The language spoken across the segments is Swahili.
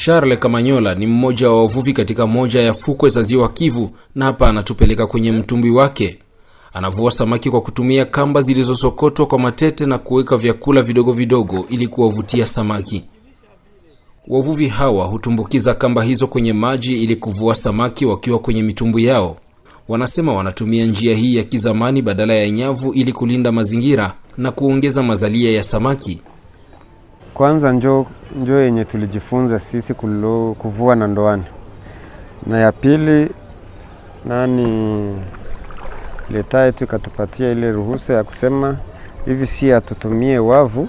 Charles Kamanyola ni mmoja wa wavuvi katika moja ya fukwe za Ziwa Kivu, na hapa anatupeleka kwenye mtumbwi wake. Anavua samaki kwa kutumia kamba zilizosokotwa kwa matete na kuweka vyakula vidogo vidogo ili kuwavutia samaki. Wavuvi hawa hutumbukiza kamba hizo kwenye maji ili kuvua samaki wakiwa kwenye mitumbwi yao. Wanasema wanatumia njia hii ya kizamani badala ya nyavu ili kulinda mazingira na kuongeza mazalia ya samaki. Kwanza njoo yenye tulijifunza sisi kuvua na ndoani. Na ya pili leta yetu ikatupatia ile ruhusa ya kusema hivi si atutumie wavu,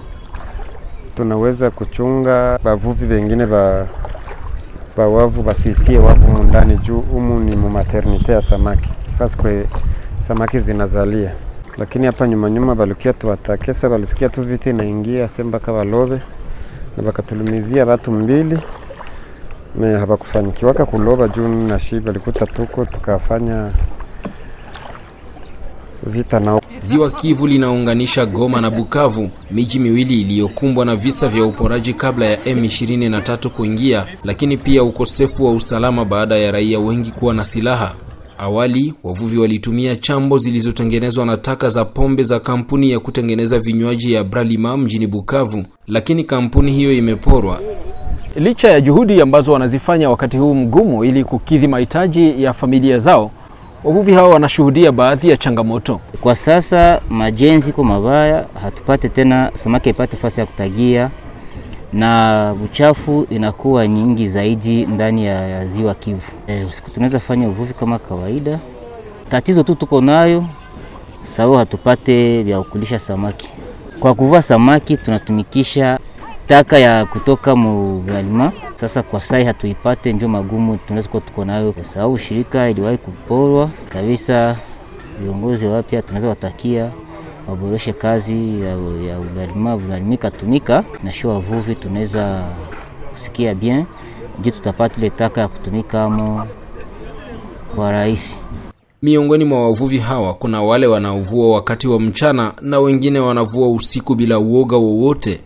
tunaweza kuchunga bavuvi wengine ba wavu basitie wavu ndani juu umu ni maternite ya samaki. Fasi kwa samaki zinazalia. Lakini hapa nyuma balukia tuwatakesa, balusikia tu viti naingia semba ka balobe na bakatulumizia watu 2 na habakufanikiwaka kuloba juu na shiba likuta tukafanya vita nao. Ziwa Kivu linaunganisha Goma na Bukavu, miji miwili iliyokumbwa na visa vya uporaji kabla ya M23 kuingia, lakini pia ukosefu wa usalama baada ya raia wengi kuwa na silaha. Awali, wavuvi walitumia chambo zilizotengenezwa na taka za pombe za kampuni ya kutengeneza vinywaji ya Bralima mjini Bukavu, lakini kampuni hiyo imeporwa. Licha ya juhudi ambazo wanazifanya wakati huu mgumu ili kukidhi mahitaji ya familia zao, wavuvi hao wanashuhudia baadhi ya changamoto. Kwa sasa majenzi kwa mabaya, hatupate tena samaki ipate fasi ya kutagia na uchafu inakuwa nyingi zaidi ndani ya Ziwa Kivu. Usiku tunaweza fanya uvuvi kama kawaida. Tatizo tu tuko nayo sababu hatupate vya kukulisha samaki. Kwa kuvua samaki tunatumikisha taka ya kutoka Bralima. Sasa kwa sai hatuipate, ndio magumu tunaweza tuko nayo. Sababu shirika iliwahi kuporwa kabisa. Viongozi wapya tunaweza watakia waboreshe kazi ya Bralima katumika na shua wavuvi tunaweza kusikia bien, ndio tutapata ile taka ya kutumika kwa rahisi. Miongoni mwa wavuvi hawa kuna wale wanaovua wakati wa mchana na wengine wanavua usiku bila uoga wowote.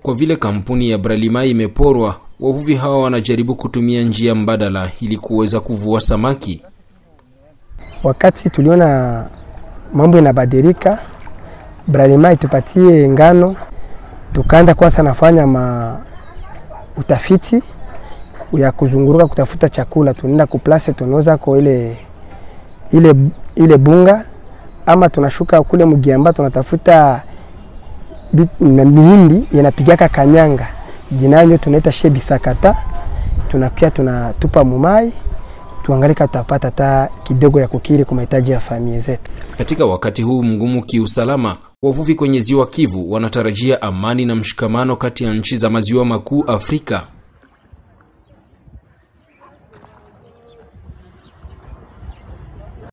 Kwa vile kampuni ya Bralima imeporwa, wavuvi hawa wanajaribu kutumia njia mbadala ili kuweza kuvua samaki. Wakati tuliona mambo yanabadilika, Bralima itupatie ngano, tukaanza kwanza nafanya utafiti ya kuzunguruka kutafuta chakula. Tunaenda kuplace tunoza kwa ile bunga, ama tunashuka kule Mugiamba tunatafuta mihindi yanapigaka kanyanga, jinanyo tunaita shebisakata, tunakia tunatupa mumai, tuangalika tutapata hata kidogo ya kukiri kwa mahitaji ya familia zetu. Katika wakati huu mgumu kiusalama, wavuvi kwenye Ziwa Kivu wanatarajia amani na mshikamano kati ya nchi za maziwa makuu Afrika.